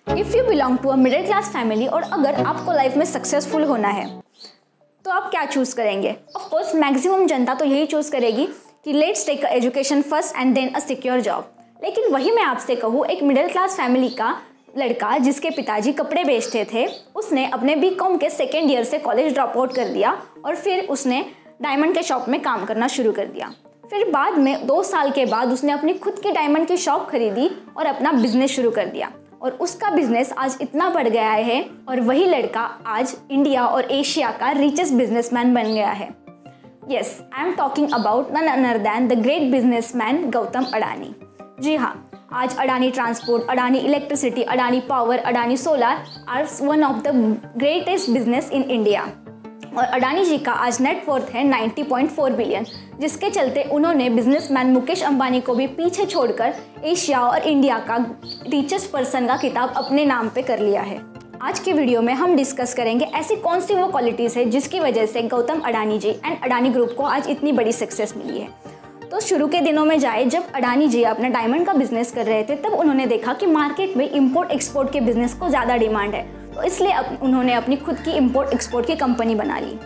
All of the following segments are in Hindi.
If you belong to a middle class family और अगर आपको लाइफ में सक्सेसफुल होना है तो आप क्या चूज़ करेंगे? ऑफ कोर्स मैक्सिमम जनता तो यही चूज़ करेगी कि let's take education first and then a secure job. लेकिन वही मैं आपसे कहूँ, एक मिडिल क्लास फैमिली का लड़का जिसके पिताजी कपड़े बेचते थे, उसने अपने बीकॉम के सेकेंड ईयर से कॉलेज ड्रॉप आउट कर दिया और फिर उसने डायमंड के शॉप में काम करना शुरू कर दिया। फिर बाद में 2 साल के बाद उसने अपनी खुद की डायमंड की शॉप खरीदी और अपना बिजनेस शुरू कर दिया और उसका बिजनेस आज इतना बढ़ गया है और वही लड़का आज इंडिया और एशिया का रिचेस्ट बिजनेसमैन बन गया है। Yes, I am talking about none other than the great businessman Gautam Adani. जी हाँ, आज Adani transport, Adani electricity, Adani power, Adani solar are one of the greatest business in India. और अडानी जी का आज नेट वर्थ है 90.4 बिलियन, जिसके चलते उन्होंने बिजनेसमैन मुकेश अंबानी को भी पीछे छोड़कर एशिया और इंडिया का रिचेस्ट पर्सन का खिताब अपने नाम पे कर लिया है। आज के वीडियो में हम डिस्कस करेंगे ऐसी कौन सी वो क्वालिटीज़ है जिसकी वजह से गौतम अडानी जी एंड अडानी ग्रुप को आज इतनी बड़ी सक्सेस मिली है। तो शुरू के दिनों में जाए, जब अडानी जी अपना डायमंड का बिजनेस कर रहे थे, तब उन्होंने देखा कि मार्केट में इंपोर्ट एक्सपोर्ट के बिजनेस को ज़्यादा डिमांड है, तो इसलिए उन्होंने अपनी खुद की इंपोर्ट एक्सपोर्ट की कंपनी बना ली।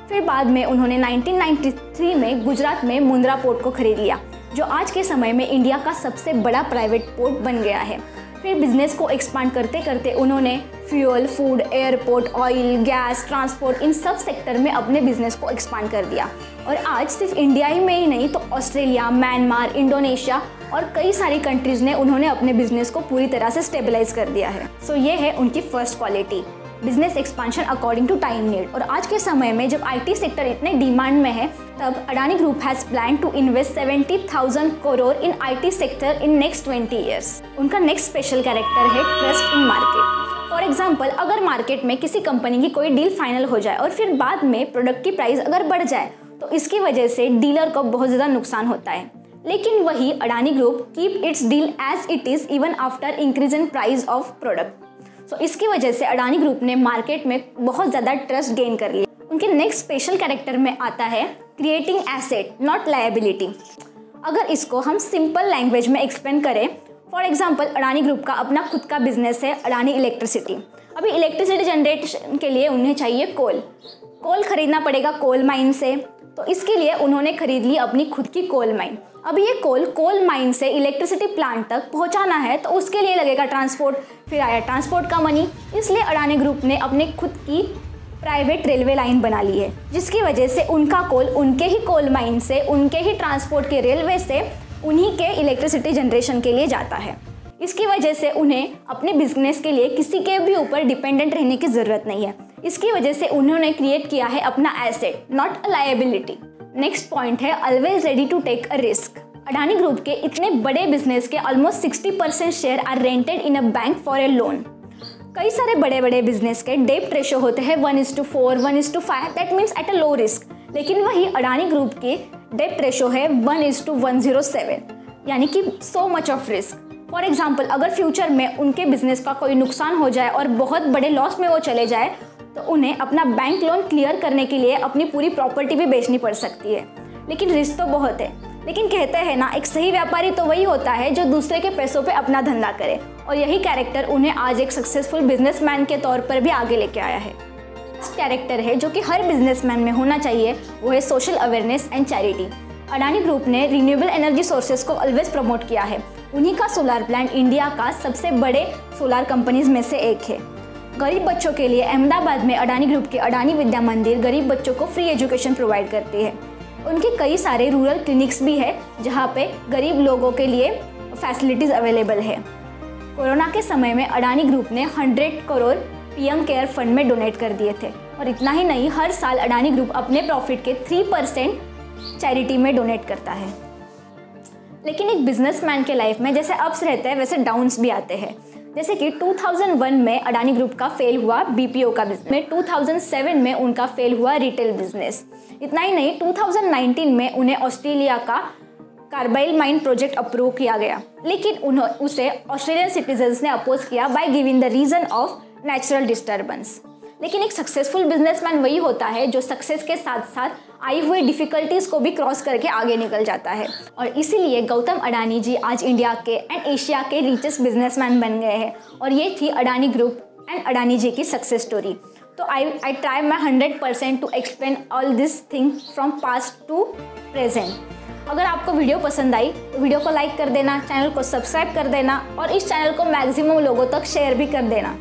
फिर बाद में उन्होंने 1993 में गुजरात में मुंद्रा पोर्ट को खरीद लिया, जो आज के समय में इंडिया का सबसे बड़ा प्राइवेट पोर्ट बन गया है। फिर बिजनेस को एक्सपांड करते करते उन्होंने fuel, food, airport, oil, gas, transport, इन सब सेक्टर में अपने बिजनेस को एक्सपांड कर दिया और आज सिर्फ इंडिया ही में ही नहीं तो ऑस्ट्रेलिया, म्यांमार, इंडोनेशिया और कई सारी कंट्रीज़ ने उन्होंने अपने बिजनेस को पूरी तरह से स्टेबलाइज कर दिया है। सो ये है उनकी first quality, business expansion according to time need. और आज के समय में जब आईटी सेक्टर इतने डिमांड में है, तब Adani group has plan to invest 70,000 crore in IT sector in next 20 years. उनका नेक्स्ट स्पेशल कैरेक्टर है trust in market. For example, अगर मार्केट में किसी कंपनी की कोई डील फाइनल हो जाए और फिर बाद में प्रोडक्ट की प्राइस अगर बढ़ जाए तो इसकी वजह से डीलर को बहुत ज़्यादा नुकसान होता है। लेकिन वही Adani group keep its deal as it is even after increase in price of product. तो इसकी वजह से अडानी ग्रुप ने मार्केट में बहुत ज़्यादा ट्रस्ट गेन कर लिया। उनके नेक्स्ट स्पेशल कैरेक्टर में आता है क्रिएटिंग एसेट नॉट लायबिलिटी। अगर इसको हम सिंपल लैंग्वेज में एक्सप्लेन करें, फॉर एग्जांपल अडानी ग्रुप का अपना खुद का बिजनेस है अडानी इलेक्ट्रिसिटी। अभी इलेक्ट्रिसिटी जनरेशन के लिए उन्हें चाहिए कोल खरीदना पड़ेगा कोल माइन से, तो इसके लिए उन्होंने खरीद ली अपनी खुद की कोल माइन। अब ये कोल माइन से इलेक्ट्रिसिटी प्लांट तक पहुंचाना है तो उसके लिए लगेगा ट्रांसपोर्ट, फिर आया ट्रांसपोर्ट का मनी। इसलिए अडानी ग्रुप ने अपने खुद की प्राइवेट रेलवे लाइन बना ली है, जिसकी वजह से उनका कोल उनके ही कोल माइन से, उनके ही ट्रांसपोर्ट के रेलवे से उन्हीं के इलेक्ट्रिसिटी जनरेशन के लिए जाता है। इसकी वजह से उन्हें अपने बिजनेस के लिए किसी के भी ऊपर डिपेंडेंट रहने की ज़रूरत नहीं है। इसकी वजह से उन्होंने क्रिएट किया है अपना asset not a liability. Next point है always ready to take a risk. Adani group के इतने बड़े बिजनेस के almost 60% share are rented in a bank for a loan. कई सारे बड़े बड़े बिजनेस के डेप्ट रेशो होते हैं 1:4, 1:5, that means at a low risk. लेकिन वही अडानी ग्रुप के डेप्ट रेशो है 1:107, यानी कि so much of risk. For example, अगर फ्यूचर में उनके बिजनेस का कोई नुकसान हो जाए और बहुत बड़े लॉस में वो चले जाए तो उन्हें अपना बैंक लोन क्लियर करने के लिए अपनी पूरी प्रॉपर्टी भी बेचनी पड़ सकती है। लेकिन रिस्क तो बहुत है। लेकिन कहते हैं ना, एक सही व्यापारी तो वही होता है जो दूसरे के पैसों पे अपना धंधा करे, और यही कैरेक्टर उन्हें आज एक सक्सेसफुल बिजनेसमैन के तौर पर भी आगे लेके आया है। नेक्स्ट कैरेक्टर है जो कि हर बिजनेसमैन में होना चाहिए, वो है social awareness and charity. Adani group ने रिन्यूएबल एनर्जी सोर्सेज को ऑलवेज प्रमोट किया है। उन्हीं का सोलर प्लांट इंडिया का सबसे बड़े सोलर कंपनीज में से एक है। गरीब बच्चों के लिए अहमदाबाद में अडानी ग्रुप के अडानी विद्या मंदिर गरीब बच्चों को फ्री एजुकेशन प्रोवाइड करती है। उनके कई सारे रूरल क्लिनिक्स भी है जहाँ पे गरीब लोगों के लिए फैसिलिटीज़ अवेलेबल है। कोरोना के समय में अडानी ग्रुप ने 100 करोड़ पीएम केयर फंड में डोनेट कर दिए थे। और इतना ही नहीं, हर साल अडानी ग्रुप अपने प्रॉफिट के 3% चैरिटी में डोनेट करता है। लेकिन एक बिजनेसमैन के लाइफ में जैसे अप्स रहते हैं वैसे डाउन्स भी आते हैं। जैसे कि 2001 में अडानी ग्रुप का फेल हुआ बीपीओ का बिजनेस, में 2007 में उनका फेल हुआ रिटेल बिजनेस। इतना ही नहीं, 2019 में उन्हें ऑस्ट्रेलिया का कार्बाइल माइन प्रोजेक्ट अप्रूव किया गया, लेकिन उसे ऑस्ट्रेलियन सिटीजन्स ने अपोज किया by giving the reason of natural disturbance. लेकिन एक सक्सेसफुल बिजनेसमैन वही होता है जो सक्सेस के साथ साथ आई हुई डिफ़िकल्टीज़ को भी क्रॉस करके आगे निकल जाता है। और इसीलिए गौतम अडानी जी आज इंडिया के एंड एशिया के रिचेस्ट बिजनेसमैन बन गए हैं। और ये थी अडानी ग्रुप एंड अडानी जी की सक्सेस स्टोरी। तो I try my 100% to explain all this thing from past to present. अगर आपको वीडियो पसंद आई तो वीडियो को लाइक कर देना, चैनल को सब्सक्राइब कर देना और इस चैनल को मैक्सिमम लोगों तक शेयर भी कर देना।